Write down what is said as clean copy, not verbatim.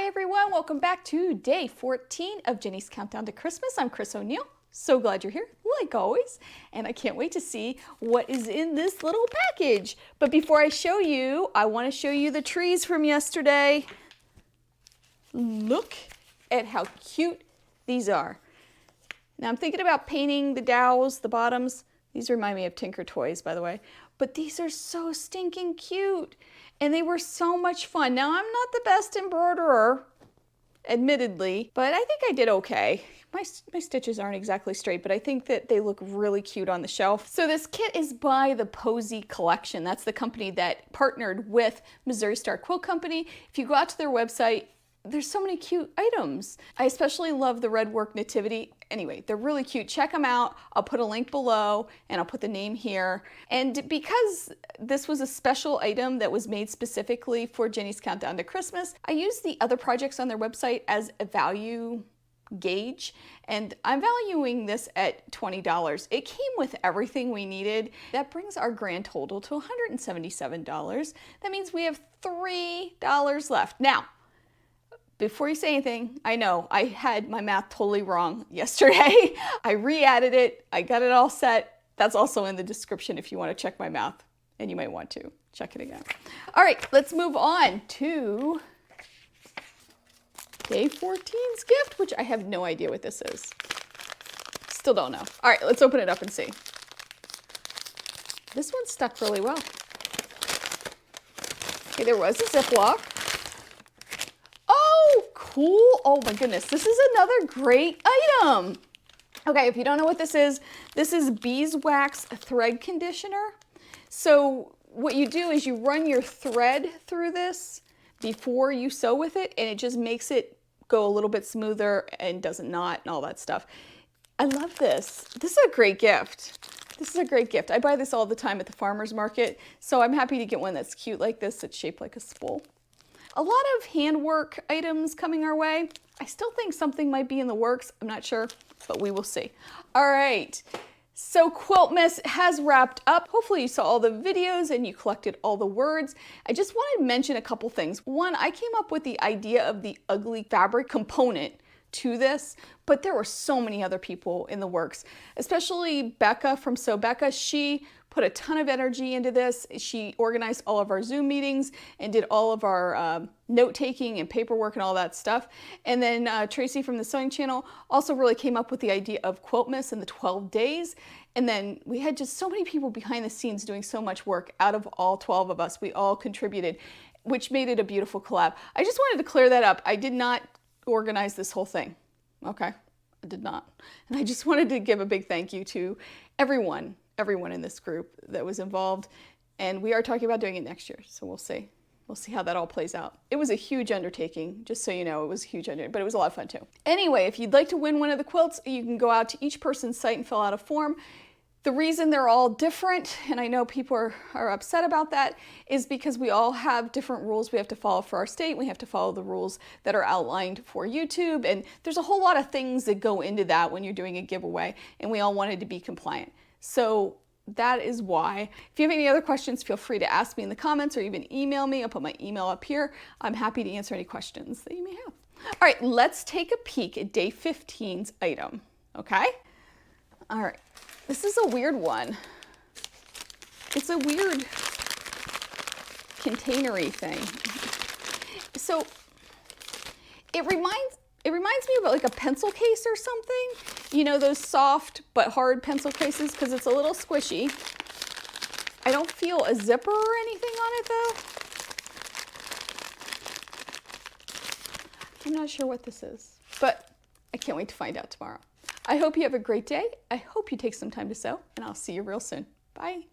Hi everyone, welcome back to day 14 of Jenny's Countdown to Christmas. I'm Chris O'Neill. So glad you're here, like always, and I can't wait to see what is in this little package. But before I show you, I want to show you the trees from yesterday. Look at how cute these are. Now I'm thinking about painting the dowels, the bottoms. These remind me of Tinker Toys, by the way. But these are so stinking cute. And they were so much fun. Now, I'm not the best embroiderer, admittedly, but I think I did okay. My stitches aren't exactly straight, but I think that they look really cute on the shelf. So this kit is by the Posy Collection. That's the company that partnered with Missouri Star Quilt Company. If you go out to their website, there's so many cute items. I especially love the red work nativity. Anyway, they're really cute. Check them out. I'll put a link below and I'll put the name here. And because this was a special item that was made specifically for Jenny's Countdown to Christmas, I used the other projects on their website as a value gauge, and I'm valuing this at $20. It came with everything we needed. That brings our grand total to $177. That means we have $3 left. Now, before you say anything, I know I had my math totally wrong yesterday. I re-added it. I got it all set. That's also in the description if you want to check my math, and you might want to check it again. All right, let's move on to day 14's gift, which I have no idea what this is. Still don't know. All right, let's open it up and see. This one stuck really well. Okay, there was a Ziploc. Cool. Oh my goodness, this is another great item. Okay, if you don't know what this is beeswax thread conditioner. So what you do is you run your thread through this before you sew with it, and it just makes it go a little bit smoother and doesn't knot and all that stuff. I love this. This is a great gift. This is a great gift. I buy this all the time at the farmer's market, so I'm happy to get one that's cute like this, that's shaped like a spool. A lot of handwork items coming our way. I still think something might be in the works. I'm not sure, but we will see. All right, so Quiltmas has wrapped up. Hopefully you saw all the videos and you collected all the words. I just wanted to mention a couple things. One, I came up with the idea of the ugly fabric component to this, but there were so many other people in the works, especially Becca from Sew Becca. She put a ton of energy into this. She organized all of our Zoom meetings and did all of our note-taking and paperwork and all that stuff. And then Tracy from the Sewing Channel also really came up with the idea of Quiltmas and the 12 days. And then we had just so many people behind the scenes doing so much work. Out of all 12 of us, we all contributed, which made it a beautiful collab. I just wanted to clear that up. I did not organize this whole thing. Okay, I did not. And I just wanted to give a big thank you to everyone in this group that was involved. And we are talking about doing it next year, so we'll see. We'll see how that all plays out. It was a huge undertaking, just so you know, it was a huge undertaking, but it was a lot of fun too. Anyway, if you'd like to win one of the quilts, you can go out to each person's site and fill out a form. The reason they're all different, and I know people are upset about that, is because we all have different rules we have to follow for our state. We have to follow the rules that are outlined for YouTube, and there's a whole lot of things that go into that when you're doing a giveaway, and we all wanted to be compliant. So that is why. If you have any other questions, feel free to ask me in the comments or even email me. I'll put my email up here. I'm happy to answer any questions that you may have. All right, let's take a peek at day 15's item, okay? All right. This is a weird one. It's a weird containery thing. So it reminds me of like a pencil case or something. You know, those soft but hard pencil cases, because it's a little squishy. I don't feel a zipper or anything on it though. I'm not sure what this is, but I can't wait to find out tomorrow. I hope you have a great day. I hope you take some time to sew, and I'll see you real soon. Bye.